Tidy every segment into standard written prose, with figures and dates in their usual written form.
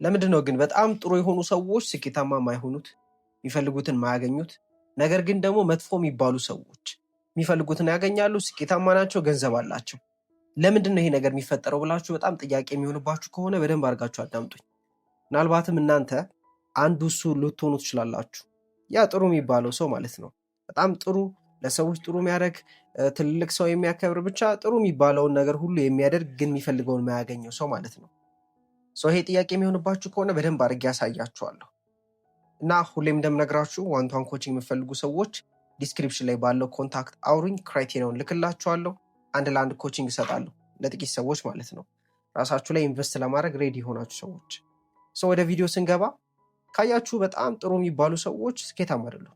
ለምንድነው ግን በጣም ጥሩ የሆኑ ሰዎች ስኬታማ የማይሆኑት የሚፈልጉትን ማያገኙት? ነገር ግን ደግሞ መጥፎ የሚባሉ ሰዎች የሚፈልጉትን ያገኛሉ፣ ስኬታማ ናቸው፣ ገንዘብ አላቸው። ለምንድነው ይሄ ነገር የሚፈጠረው ብላችሁ በጣም ጥያቄ የሚሆንባችሁ ከሆነ በደንብ አድርጋችሁ አዳምጡኝ። ምናልባትም እናንተ አንዱ እሱ ልትሆኑ ትችላላችሁ። ያ ጥሩ የሚባለው ሰው ማለት ነው። በጣም ጥሩ፣ ለሰዎች ጥሩ የሚያደርግ፣ ትልልቅ ሰው የሚያከብር፣ ብቻ ጥሩ የሚባለውን ነገር ሁሉ የሚያደርግ ግን የሚፈልገውን የማያገኘው ሰው ማለት ነው። ይሄ ጥያቄ የሚሆንባችሁ ከሆነ በደንብ አድርጌ ያሳያችኋለሁ። እና ሁሌም እንደምነግራችሁ ዋን ቱ ዋን ኮቺንግ የምትፈልጉ ሰዎች ዲስክሪፕሽን ላይ ባለው ኮንታክት አውሩኝ፣ ክራይቴሪያውን ልክላችኋለሁ። አንድ ለአንድ ኮቺንግ እሰጣለሁ ለጥቂት ሰዎች ማለት ነው፣ ራሳችሁ ላይ ኢንቨስት ለማድረግ ሬዲ የሆናችሁ ሰዎች። ወደ ቪዲዮ ስንገባ ካያችሁ በጣም ጥሩ የሚባሉ ሰዎች ስኬታማ አይደሉም፣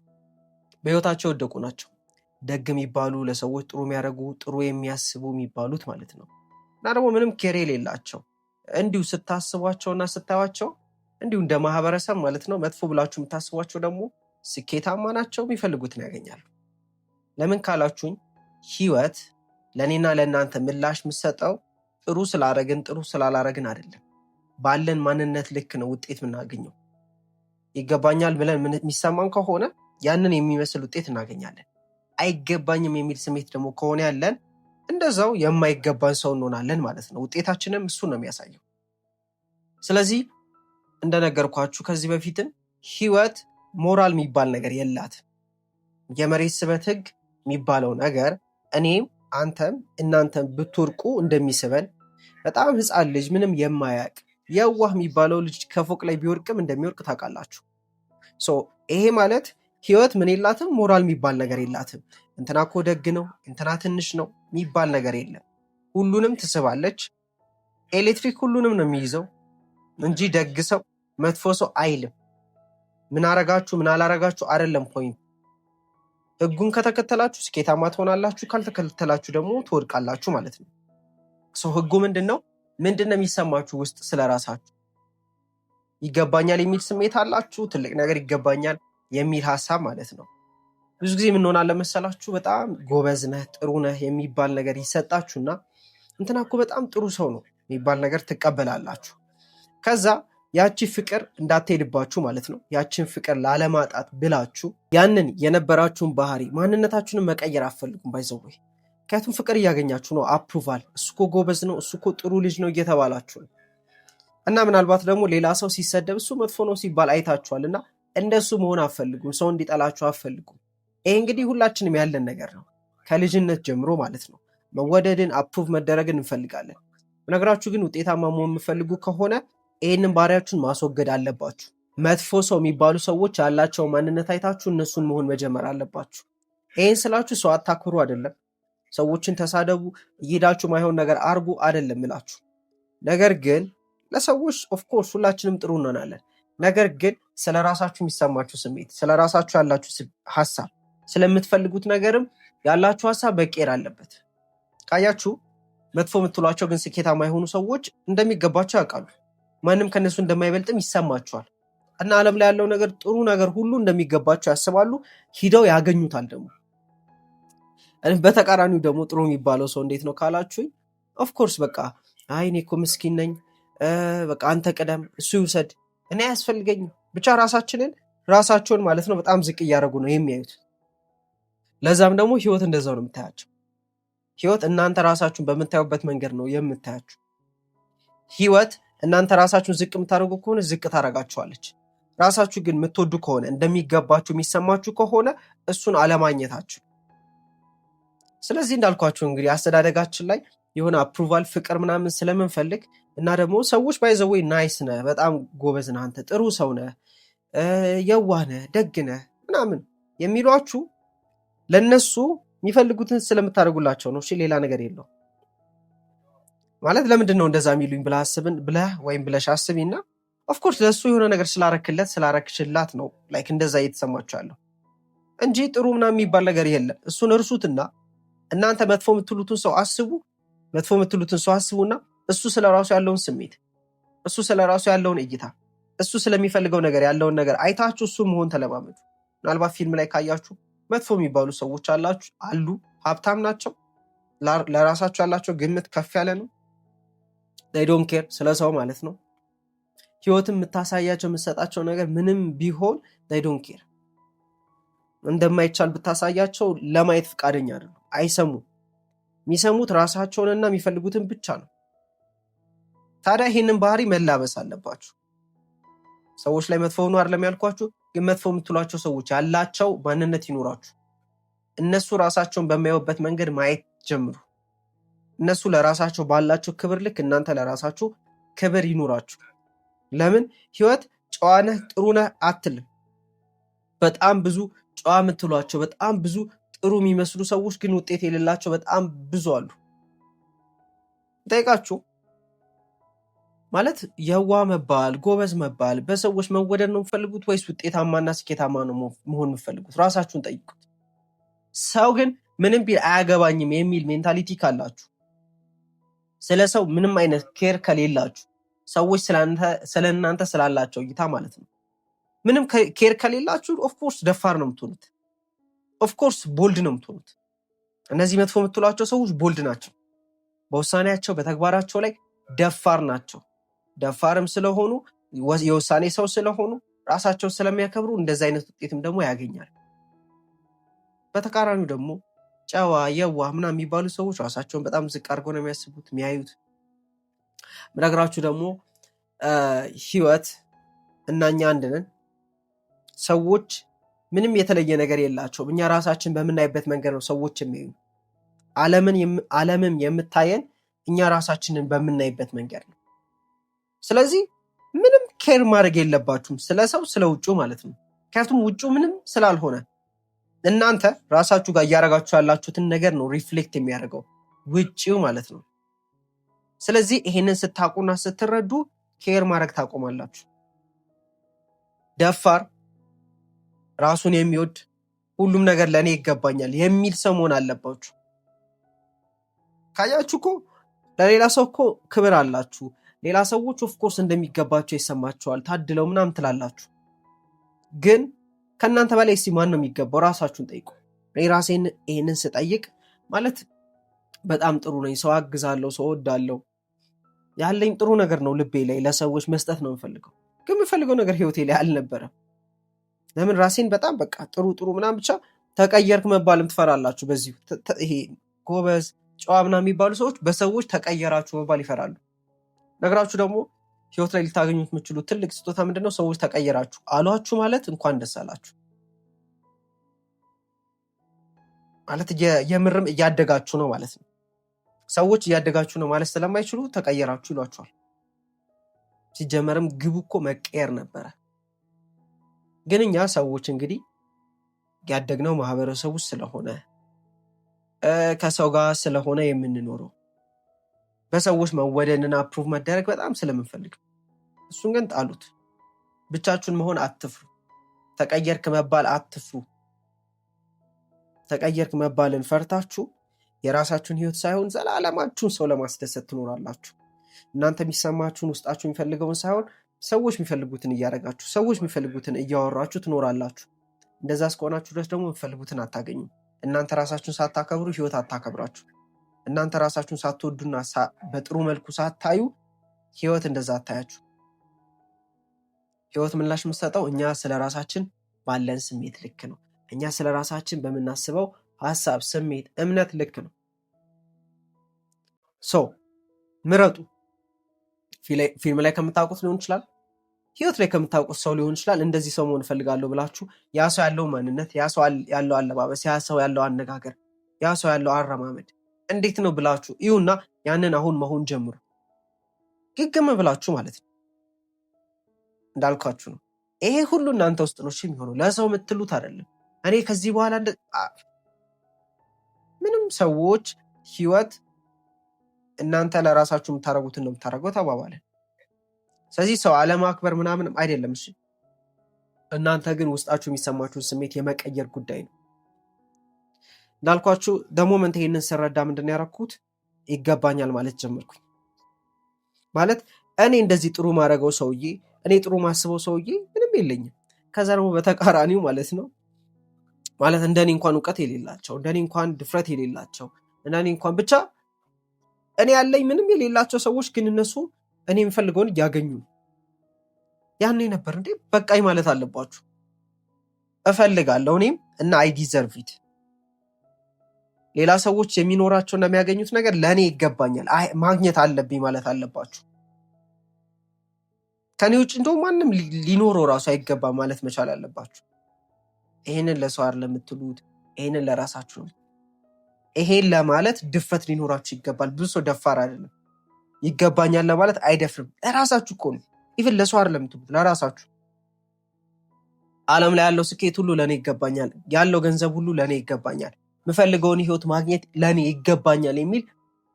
በህይወታቸው የወደቁ ናቸው። ደግ የሚባሉ፣ ለሰዎች ጥሩ የሚያደርጉ፣ ጥሩ የሚያስቡ የሚባሉት ማለት ነው። እና ደግሞ ምንም ኬር የሌላቸው እንዲሁ ስታስቧቸውና ስታዩቸው እንዲሁ እንደ ማህበረሰብ ማለት ነው መጥፎ ብላችሁ የምታስቧቸው ደግሞ ስኬታማ ናቸው፣ የሚፈልጉትን ያገኛሉ። ለምን ካላችሁኝ ህይወት ለእኔና ለእናንተ ምላሽ የምትሰጠው ጥሩ ስላረግን ጥሩ ስላላረግን አይደለም። ባለን ማንነት ልክ ነው ውጤት የምናገኘው። ይገባኛል ብለን የሚሰማን ከሆነ ያንን የሚመስል ውጤት እናገኛለን። አይገባኝም የሚል ስሜት ደግሞ ከሆነ ያለን እንደዛው የማይገባን ሰው እንሆናለን ማለት ነው። ውጤታችንም እሱ ነው የሚያሳየው። ስለዚህ እንደነገርኳችሁ ከዚህ በፊትም ህይወት ሞራል የሚባል ነገር የላትም። የመሬት ስበት ህግ የሚባለው ነገር እኔም አንተም እናንተም ብትወርቁ እንደሚስበን፣ በጣም ህፃን ልጅ ምንም የማያቅ የዋህ የሚባለው ልጅ ከፎቅ ላይ ቢወርቅም እንደሚወርቅ ታውቃላችሁ። ይሄ ማለት ህይወት ምን የላትም? ሞራል የሚባል ነገር የላትም። እንትና እኮ ደግ ነው፣ እንትና ትንሽ ነው የሚባል ነገር የለም። ሁሉንም ትስባለች። ኤሌክትሪክ ሁሉንም ነው የሚይዘው እንጂ ደግ ሰው መጥፎ ሰው አይልም። ምን አረጋችሁ ምን አላረጋችሁ አይደለም ፖይንት። ህጉን ከተከተላችሁ ስኬታማ ትሆናላችሁ፣ ካልተከተላችሁ ደግሞ ትወድቃላችሁ ማለት ነው። ህጉ ምንድነው የሚሰማችሁ ውስጥ ስለራሳችሁ? ይገባኛል የሚል ስሜት አላችሁ? ትልቅ ነገር ይገባኛል የሚል ሀሳብ ማለት ነው። ብዙ ጊዜ ምን ሆናል መሰላችሁ? በጣም ጎበዝ ነህ ጥሩ ነህ የሚባል ነገር ይሰጣችሁና እንትና እኮ በጣም ጥሩ ሰው ነው የሚባል ነገር ትቀበላላችሁ። ከዛ ያቺ ፍቅር እንዳትሄድባችሁ ማለት ነው። ያቺን ፍቅር ላለማጣት ብላችሁ ያንን የነበራችሁን ባህሪ ማንነታችሁን መቀየር አትፈልጉም። ባይዘወይ ምክንያቱም ፍቅር እያገኛችሁ ነው፣ አፕሩቫል፣ እሱ እኮ ጎበዝ ነው፣ እሱ እኮ ጥሩ ልጅ ነው እየተባላችሁ ነው። እና ምናልባት ደግሞ ሌላ ሰው ሲሰደብ እሱ መጥፎ ነው ሲባል አይታችኋል እና እንደሱ መሆን አትፈልጉም። ሰው እንዲጠላችሁ አትፈልጉም። ይሄ እንግዲህ ሁላችንም ያለን ነገር ነው፣ ከልጅነት ጀምሮ ማለት ነው። መወደድን አፕሩቭ መደረግን እንፈልጋለን። ነገራችሁ ግን ውጤታማ መሆን የምፈልጉ ከሆነ ይህንን ባህሪያችሁን ማስወገድ አለባችሁ። መጥፎ ሰው የሚባሉ ሰዎች ያላቸው ማንነት አይታችሁ እነሱን መሆን መጀመር አለባችሁ። ይህን ስላችሁ ሰው አታክብሩ አይደለም፣ ሰዎችን ተሳደቡ፣ እየሄዳችሁ ማይሆን ነገር አርጉ አይደለም እላችሁ። ነገር ግን ለሰዎች ኦፍኮርስ ሁላችንም ጥሩ እንሆናለን። ነገር ግን ስለ ራሳችሁ የሚሰማችሁ ስሜት፣ ስለ ራሳችሁ ያላችሁ ሀሳብ፣ ስለምትፈልጉት ነገርም ያላችሁ ሀሳብ መቀየር አለበት። ካያችሁ መጥፎ የምትሏቸው ግን ስኬታማ የሆኑ ሰዎች እንደሚገባቸው ያውቃሉ። ማንም ከነሱ እንደማይበልጥም ይሰማቸዋል እና ዓለም ላይ ያለው ነገር ጥሩ ነገር ሁሉ እንደሚገባቸው ያስባሉ። ሂደው ያገኙታል ደግሞ። በተቃራኒው ደግሞ ጥሩ የሚባለው ሰው እንዴት ነው ካላችሁኝ፣ ኦፍኮርስ በቃ አይ እኔ እኮ ምስኪን ነኝ፣ በቃ አንተ ቅደም፣ እሱ ይውሰድ፣ እኔ አያስፈልገኝም፣ ብቻ ራሳቸውን ማለት ነው በጣም ዝቅ እያደረጉ ነው የሚያዩት። ለዛም ደግሞ ህይወት እንደዛው ነው የምታያቸው። ህይወት እናንተ ራሳችሁን በምታዩበት መንገድ ነው የምታያችሁ። ህይወት እናንተ ራሳችሁን ዝቅ የምታደርጉ ከሆነ ዝቅ ታደርጋችኋለች። ራሳችሁ ግን የምትወዱ ከሆነ እንደሚገባችሁ የሚሰማችሁ ከሆነ እሱን አለማግኘታችሁ። ስለዚህ እንዳልኳችሁ እንግዲህ አስተዳደጋችን ላይ የሆነ አፕሩቫል ፍቅር ምናምን ስለምንፈልግ እና ደግሞ ሰዎች ባይዘወይ ናይስ ነህ፣ በጣም ጎበዝ ነህ፣ አንተ ጥሩ ሰው ነህ፣ የዋህ ነህ፣ ደግ ነህ ምናምን የሚሏችሁ ለነሱ የሚፈልጉትን ስለምታደርጉላቸው ነው። እሺ ሌላ ነገር የለው ማለት። ለምንድን ነው እንደዛ የሚሉኝ ብለህ ወይም ብለሽ አስቢና ኦፍኮርስ ለሱ የሆነ ነገር ስላረክለት ስላረክሽላት ነው ላይክ እንደዛ እየተሰማችኋለሁ እንጂ ጥሩ ምናምን የሚባል ነገር የለም። እሱን እርሱትና እናንተ መጥፎ የምትሉትን ሰው አስቡ። መጥፎ የምትሉትን ሰው አስቡና እሱ ስለራሱ ያለውን ስሜት፣ እሱ ስለራሱ ያለውን እይታ፣ እሱ ስለሚፈልገው ነገር ያለውን ነገር አይታችሁ እሱ መሆን ተለማመዱ። ምናልባት ፊልም ላይ ካያችሁ መጥፎ የሚባሉ ሰዎች አሉ፣ ሀብታም ናቸው፣ ለራሳቸው ያላቸው ግምት ከፍ ያለ ነው። they don't care ስለ ሰው ማለት ነው። ህይወትን የምታሳያቸው የምትሰጣቸው ነገር ምንም ቢሆን they don't care። እንደማይቻል ብታሳያቸው ለማየት ፈቃደኛ አይደሉም፣ አይሰሙም። የሚሰሙት ራሳቸውንና የሚፈልጉትን ብቻ ነው። ታዲያ ይህንን ባህሪ መላበስ አለባችሁ። ሰዎች ላይ መጥፎ ሆኖ አይደለም ያልኳችሁ፣ ግን መጥፎ የምትሏቸው ሰዎች ያላቸው ማንነት ይኖራችሁ። እነሱ ራሳቸውን በሚያዩበት መንገድ ማየት ጀምሩ። እነሱ ለራሳቸው ባላቸው ክብር ልክ እናንተ ለራሳችሁ ክብር ይኖራችሁ። ለምን ህይወት ጨዋነህ ጥሩነህ አትልም። በጣም ብዙ ጨዋ የምትሏቸው በጣም ብዙ ጥሩ የሚመስሉ ሰዎች ግን ውጤት የሌላቸው በጣም ብዙ አሉ። ጠይቃችሁ ማለት የዋ መባል ጎበዝ መባል በሰዎች መወደድ ነው የምፈልጉት ወይስ ውጤታማና ስኬታማ ነው መሆን የምፈልጉት? ራሳችሁን ጠይቁት። ሰው ግን ምንም ቢል አያገባኝም የሚል ሜንታሊቲ ካላችሁ፣ ስለ ሰው ምንም አይነት ኬር ከሌላችሁ፣ ሰዎች ስለእናንተ ስላላቸው እይታ ማለት ነው ምንም ኬር ከሌላችሁ ኦፍኮርስ ደፋር ነው የምትሆኑት። ኦፍኮርስ ቦልድ ነው የምትሆኑት። እነዚህ መጥፎ የምትሏቸው ሰዎች ቦልድ ናቸው። በውሳኔያቸው በተግባራቸው ላይ ደፋር ናቸው። ደፋርም ስለሆኑ የውሳኔ ሰው ስለሆኑ ራሳቸው ስለሚያከብሩ እንደዚህ አይነት ውጤትም ደግሞ ያገኛል። በተቃራኒው ደግሞ ጨዋ የዋህ ምናምን የሚባሉ ሰዎች ራሳቸውን በጣም ዝቅ አድርገው ነው የሚያስቡት የሚያዩት። ምነግራችሁ ደግሞ ህይወት እና እኛ አንድ ነን። ሰዎች ምንም የተለየ ነገር የላቸውም። እኛ ራሳችን በምናይበት መንገድ ነው ሰዎች የሚያዩ። ዓለምም የምታየን እኛ ራሳችንን በምናይበት መንገድ ነው። ስለዚህ ምንም ኬር ማድረግ የለባችሁም ስለ ሰው ስለ ውጩ ማለት ነው። ምክንያቱም ውጩ ምንም ስላልሆነ እናንተ ራሳችሁ ጋር እያደረጋችሁ ያላችሁትን ነገር ነው ሪፍሌክት የሚያደርገው ውጪው ማለት ነው። ስለዚህ ይሄንን ስታውቁና ስትረዱ ኬር ማድረግ ታቆማላችሁ። ደፋር፣ ራሱን የሚወድ ሁሉም ነገር ለእኔ ይገባኛል የሚል ሰው መሆን አለባችሁ። ካያችሁ እኮ ለሌላ ሰው እኮ ክብር አላችሁ። ሌላ ሰዎች ኦፍኮርስ እንደሚገባቸው ይሰማቸዋል፣ ታድለው ምናምን ትላላችሁ። ግን ከእናንተ በላይ እስኪ ማን ነው የሚገባው? ራሳችሁን ጠይቁ። እኔ ራሴን ይሄንን ስጠይቅ ማለት በጣም ጥሩ ነኝ፣ ሰው አግዛለሁ፣ ሰው ወዳለሁ፣ ያለኝ ጥሩ ነገር ነው ልቤ ላይ ለሰዎች መስጠት ነው የምፈልገው። ግን የምፈልገው ነገር ህይወቴ ላይ አልነበረም። ለምን ራሴን በጣም በቃ ጥሩ ጥሩ ምናምን ብቻ ተቀየርክ መባልም ትፈራላችሁ። በዚህ ይሄ ጎበዝ ጨዋ ምናምን የሚባሉ ሰዎች በሰዎች ተቀየራችሁ መባል ይፈራሉ። ነገራችሁ ደግሞ ህይወት ላይ ልታገኙት የምትችሉት ትልቅ ስጦታ ምንድነው? ሰዎች ተቀየራችሁ አሏችሁ ማለት እንኳን ደስ አላችሁ ማለት የምርም እያደጋችሁ ነው ማለት ነው። ሰዎች እያደጋችሁ ነው ማለት ስለማይችሉ ተቀየራችሁ ይሏችኋል። ሲጀመርም ግቡ እኮ መቀየር ነበረ። ግን እኛ ሰዎች እንግዲህ ያደግነው ማህበረሰቡ ስለሆነ ከሰው ጋር ስለሆነ የምንኖረው በሰዎች መወደድና አፕሩቭ መደረግ በጣም ስለምንፈልግ እሱን ግን ጣሉት። ብቻችሁን መሆን አትፍሩ። ተቀየርክ መባል አትፍሩ። ተቀየርክ መባልን ፈርታችሁ የራሳችሁን ህይወት ሳይሆን ዘላለማችሁን ሰው ለማስደሰት ትኖራላችሁ። እናንተ የሚሰማችሁን ውስጣችሁ የሚፈልገውን ሳይሆን ሰዎች የሚፈልጉትን እያደረጋችሁ ሰዎች የሚፈልጉትን እያወራችሁ ትኖራላችሁ። እንደዛ እስከሆናችሁ ድረስ ደግሞ የሚፈልጉትን አታገኙም። እናንተ ራሳችሁን ሳታከብሩ ህይወት አታከብራችሁ። እናንተ ራሳችሁን ሳትወዱና በጥሩ መልኩ ሳታዩ ህይወት እንደዛ አታያችሁ። ህይወት ምላሽ የምትሰጠው እኛ ስለ ራሳችን ባለን ስሜት ልክ ነው። እኛ ስለ ራሳችን በምናስበው ሀሳብ፣ ስሜት፣ እምነት ልክ ነው። ምረጡ። ፊልም ላይ ከምታውቁት ሊሆን ይችላል፣ ህይወት ላይ ከምታውቁት ሰው ሊሆን ይችላል። እንደዚህ ሰው መሆን እፈልጋለሁ ብላችሁ ያ ሰው ያለው ማንነት፣ ያ ሰው ያለው አለባበስ፣ ያ ሰው ያለው አነጋገር፣ ያ ሰው ያለው አረማመድ እንዴት ነው ብላችሁ ይሁና ያንን አሁን መሆን ጀምሩ። ግግም ብላችሁ ማለት ነው። እንዳልኳችሁ ነው። ይሄ ሁሉ እናንተ ውስጥ ነው የሚሆነው፣ ለሰው የምትሉት አይደለም። እኔ ከዚህ በኋላ ምንም ሰዎች ህይወት እናንተ ለራሳችሁ የምታረጉትን ነው የምታረገው ተባባለ። ስለዚህ ሰው አለማክበር ምናምን አይደለም። እሺ እናንተ ግን ውስጣችሁ የሚሰማችሁን ስሜት የመቀየር ጉዳይ ነው። እንዳልኳችሁ ደሞመንት ይሄንን ስረዳ ምንድን ያደረኩት ይገባኛል ማለት ጀመርኩኝ። ማለት እኔ እንደዚህ ጥሩ ማድረገው ሰውዬ፣ እኔ ጥሩ ማስበው ሰውዬ ምንም የለኝም። ከዛ ደግሞ በተቃራኒው ማለት ነው ማለት እንደኔ እንኳን እውቀት የሌላቸው፣ እንደኔ እንኳን ድፍረት የሌላቸው፣ እንደኔ እንኳን ብቻ እኔ ያለኝ ምንም የሌላቸው ሰዎች ግን እነሱ እኔ የምፈልገውን እያገኙ ያኔ ነበር እንዴ በቃኝ ማለት አለባችሁ። እፈልጋለሁ እኔም እና አይ ዲዘርቭ ኢት። ሌላ ሰዎች የሚኖራቸውና የሚያገኙት ነገር ለእኔ ይገባኛል ማግኘት አለብኝ ማለት አለባችሁ። ከኔ ውጭ እንደውም ማንም ሊኖረው ራሱ አይገባም ማለት መቻል አለባችሁ። ይሄንን ለሰው አይደለም የምትሉት፣ ይሄንን ለራሳችሁ ነው። ይሄን ለማለት ድፍረት ሊኖራችሁ ይገባል። ብዙ ሰው ደፋር አይደለም። ይገባኛል ለማለት አይደፍርም። ለራሳችሁ እኮ ነው። ኢቭን ለሰው አይደለም የምትሉት፣ ለራሳችሁ። ዓለም ላይ ያለው ስኬት ሁሉ ለእኔ ይገባኛል፣ ያለው ገንዘብ ሁሉ ለእኔ ይገባኛል፣ የምፈልገውን ህይወት ማግኘት ለእኔ ይገባኛል የሚል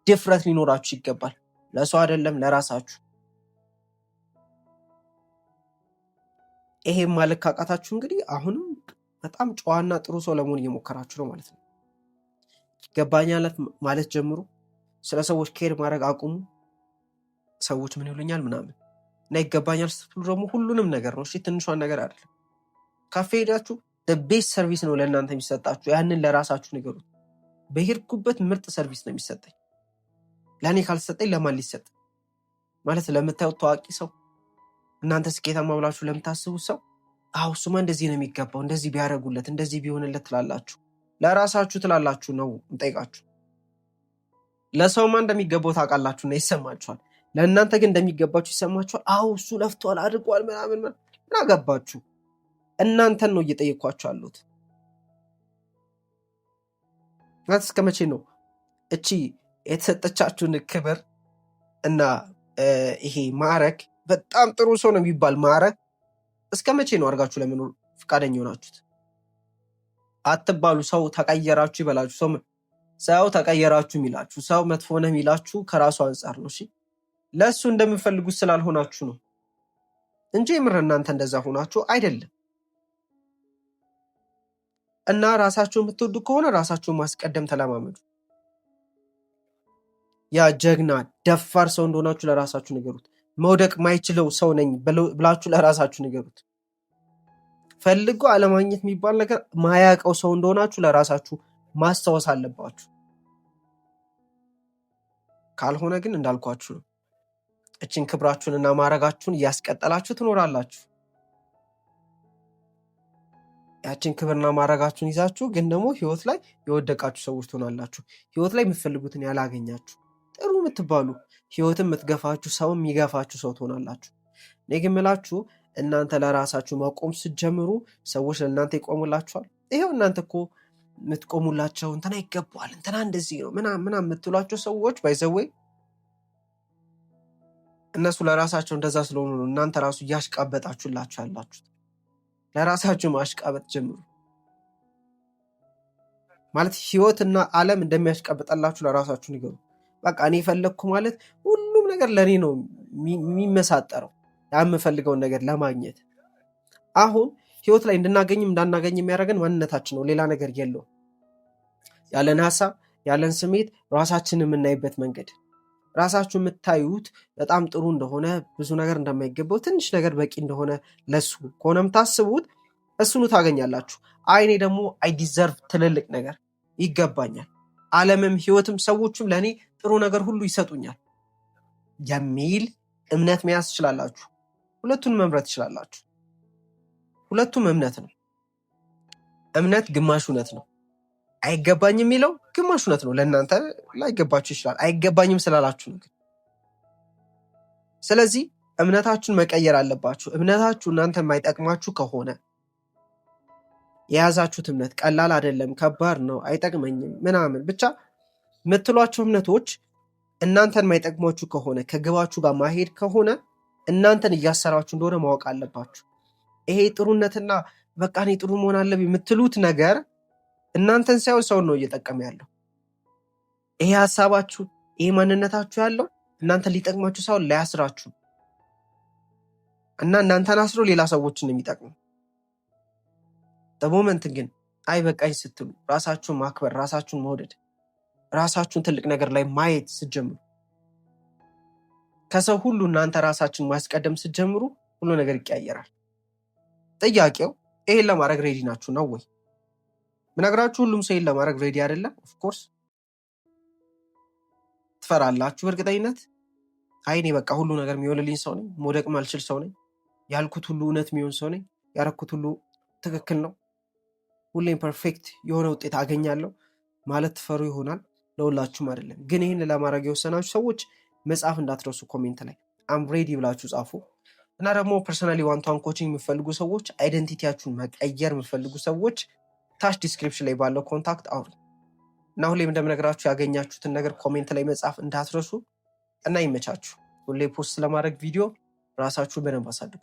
ድፍረት ሊኖራችሁ ይገባል። ለሰው አይደለም፣ ለራሳችሁ። ይሄም ማለት ካቃታችሁ እንግዲህ አሁንም በጣም ጨዋና ጥሩ ሰው ለመሆን እየሞከራችሁ ነው ማለት ነው። ይገባኛል ማለት ጀምሩ። ስለ ሰዎች ኬር ማድረግ አቁሙ። ሰዎች ምን ይሉኛል ምናምን እና ይገባኛል ስትሉ ደግሞ ሁሉንም ነገር ነው። እሺ ትንሿን ነገር አይደለም። ካፌ ሄዳችሁ ቤስት ሰርቪስ ነው ለእናንተ የሚሰጣችሁ። ያንን ለራሳችሁ ንገሩት። በሄድኩበት ምርጥ ሰርቪስ ነው የሚሰጠኝ። ለእኔ ካልሰጠኝ ለማን ሊሰጥ? ማለት ለምታዩት ታዋቂ ሰው፣ እናንተ ስኬታማ ብላችሁ ለምታስቡት ሰው አዎ እሱማ እንደዚህ ነው የሚገባው፣ እንደዚህ ቢያደርጉለት፣ እንደዚህ ቢሆንለት ትላላችሁ። ለራሳችሁ ትላላችሁ ነው እንጠይቃችሁ። ለሰውማ እንደሚገባው ታውቃላችሁና ይሰማችኋል። ለእናንተ ግን እንደሚገባችሁ ይሰማችኋል። አዎ እሱ ለፍቷል አድርጓል ምናምን ምን አገባችሁ? እናንተን ነው እየጠየኳችሁ አሉት። ማለት እስከ መቼ ነው እቺ የተሰጠቻችሁን ክብር እና ይሄ ማዕረግ፣ በጣም ጥሩ ሰው ነው የሚባል ማዕረግ እስከ መቼ ነው አድርጋችሁ ለመኖር ፈቃደኛ ሆናችሁት? አትባሉ። ሰው ተቀየራችሁ ይበላችሁ። ሰው ተቀየራችሁ የሚላችሁ፣ ሰው መጥፎ ነው የሚላችሁ ከራሱ አንጻር ነው። እሺ ለእሱ እንደምፈልጉት ስላልሆናችሁ ነው እንጂ የምር እናንተ እንደዛ ሆናችሁ አይደለም። እና ራሳችሁን የምትወዱ ከሆነ ራሳችሁን ማስቀደም ተለማመዱ። ያ ጀግና ደፋር ሰው እንደሆናችሁ ለራሳችሁ ንገሩት። መውደቅ ማይችለው ሰው ነኝ ብላችሁ ለራሳችሁ ንገሩት። ፈልጎ አለማግኘት የሚባል ነገር ማያውቀው ሰው እንደሆናችሁ ለራሳችሁ ማስታወስ አለባችሁ። ካልሆነ ግን እንዳልኳችሁ ነው። እችን ክብራችሁንና ማዕረጋችሁን እያስቀጠላችሁ ትኖራላችሁ። ያችን ክብርና ማዕረጋችሁን ይዛችሁ ግን ደግሞ ህይወት ላይ የወደቃችሁ ሰዎች ትሆናላችሁ። ህይወት ላይ የምትፈልጉትን ያላገኛችሁ፣ ጥሩ የምትባሉ ህይወትን የምትገፋችሁ፣ ሰው የሚገፋችሁ ሰው ትሆናላችሁ። እኔ ግን የምላችሁ እናንተ ለራሳችሁ መቆም ስትጀምሩ ሰዎች ለእናንተ ይቆሙላችኋል። ይሄው እናንተ እኮ የምትቆሙላቸው እንትና ይገባዋል፣ እንትና እንደዚህ ነው ምናምን የምትሏቸው ሰዎች ባይዘወይ እነሱ ለራሳቸው እንደዛ ስለሆኑ ነው እናንተ ራሱ እያሽቃበጣችሁላችሁ ያላችሁት። ለራሳችሁ ማሽቃበጥ ጀምሩ። ማለት ህይወትና ዓለም እንደሚያሽቃበጣላችሁ ለራሳችሁ ንገሩ። በቃ እኔ ፈለግኩ ማለት ሁሉም ነገር ለእኔ ነው የሚመሳጠረው፣ የምፈልገውን ነገር ለማግኘት። አሁን ህይወት ላይ እንድናገኝም እንዳናገኝ የሚያደርገን ማንነታችን ነው፣ ሌላ ነገር የለውም። ያለን ሀሳብ፣ ያለን ስሜት፣ ራሳችንን የምናይበት መንገድ። ራሳችሁ የምታዩት በጣም ጥሩ እንደሆነ፣ ብዙ ነገር እንደማይገባው፣ ትንሽ ነገር በቂ እንደሆነ ለሱ ከሆነ የምታስቡት እሱኑ ታገኛላችሁ። አይኔ ደግሞ አይ ዲዘርቭ ትልልቅ ነገር ይገባኛል፣ ዓለምም ህይወትም ሰዎችም ለእኔ ጥሩ ነገር ሁሉ ይሰጡኛል የሚል እምነት መያዝ ትችላላችሁ። ሁለቱን መምረጥ ትችላላችሁ። ሁለቱም እምነት ነው። እምነት ግማሽ እውነት ነው። አይገባኝም የሚለው ግማሽ እውነት ነው። ለእናንተ ላይገባችሁ ይችላል፣ አይገባኝም ስላላችሁ ነው። ስለዚህ እምነታችሁን መቀየር አለባችሁ። እምነታችሁ እናንተ የማይጠቅማችሁ ከሆነ የያዛችሁት እምነት ቀላል አይደለም፣ ከባድ ነው፣ አይጠቅመኝም ምናምን ብቻ የምትሏቸው እምነቶች እናንተን የማይጠቅሟችሁ ከሆነ፣ ከግባችሁ ጋር ማሄድ ከሆነ እናንተን እያሰራችሁ እንደሆነ ማወቅ አለባችሁ። ይሄ ጥሩነትና በቃ እኔ ጥሩ መሆን አለብኝ የምትሉት ነገር እናንተን ሳይሆን ሰውን ነው እየጠቀመ ያለው። ይሄ ሀሳባችሁ፣ ይሄ ማንነታችሁ ያለው እናንተን ሊጠቅማችሁ ሳይሆን ላያስራችሁ እና እናንተን አስሮ ሌላ ሰዎችን የሚጠቅሙ በሞመንት ግን አይ በቃኝ ስትሉ ራሳችሁን ማክበር፣ ራሳችሁን መውደድ፣ ራሳችሁን ትልቅ ነገር ላይ ማየት ስትጀምሩ፣ ከሰው ሁሉ እናንተ ራሳችሁን ማስቀደም ስትጀምሩ ሁሉ ነገር ይቀያየራል። ጥያቄው ይሄን ለማድረግ ሬዲ ናችሁ ነው ወይ? ምነግራችሁ ሁሉም ሰው ይሄን ለማድረግ ሬዲ አይደለም። ኦፍኮርስ ትፈራላችሁ። በእርግጠኝነት አይ እኔ በቃ ሁሉ ነገር የሚሆንልኝ ሰው ነኝ፣ መውደቅ ማልችል ሰው ነኝ፣ ያልኩት ሁሉ እውነት የሚሆን ሰው ነኝ? ያረኩት ሁሉ ትክክል ነው? ሁሌም ፐርፌክት የሆነ ውጤት አገኛለሁ ማለት ትፈሩ ይሆናል። ለሁላችሁም አይደለም። ግን ይህን ለማድረግ የወሰናችሁ ሰዎች መጻፍ እንዳትረሱ። ኮሜንት ላይ አም ሬዲ ብላችሁ ጻፉ። እና ደግሞ ፐርሰናሊ ዋን ቱ ዋን ኮቺንግ የምፈልጉ ሰዎች፣ አይደንቲቲያችሁን መቀየር የምፈልጉ ሰዎች ታች ዲስክሪፕሽን ላይ ባለው ኮንታክት አውሩ። እና ሁሌም እንደምነግራችሁ ያገኛችሁትን ነገር ኮሜንት ላይ መጻፍ እንዳትረሱ። እና ይመቻችሁ። ሁሌ ፖስት ለማድረግ ቪዲዮ ራሳችሁን በደንብ አሳድጉ።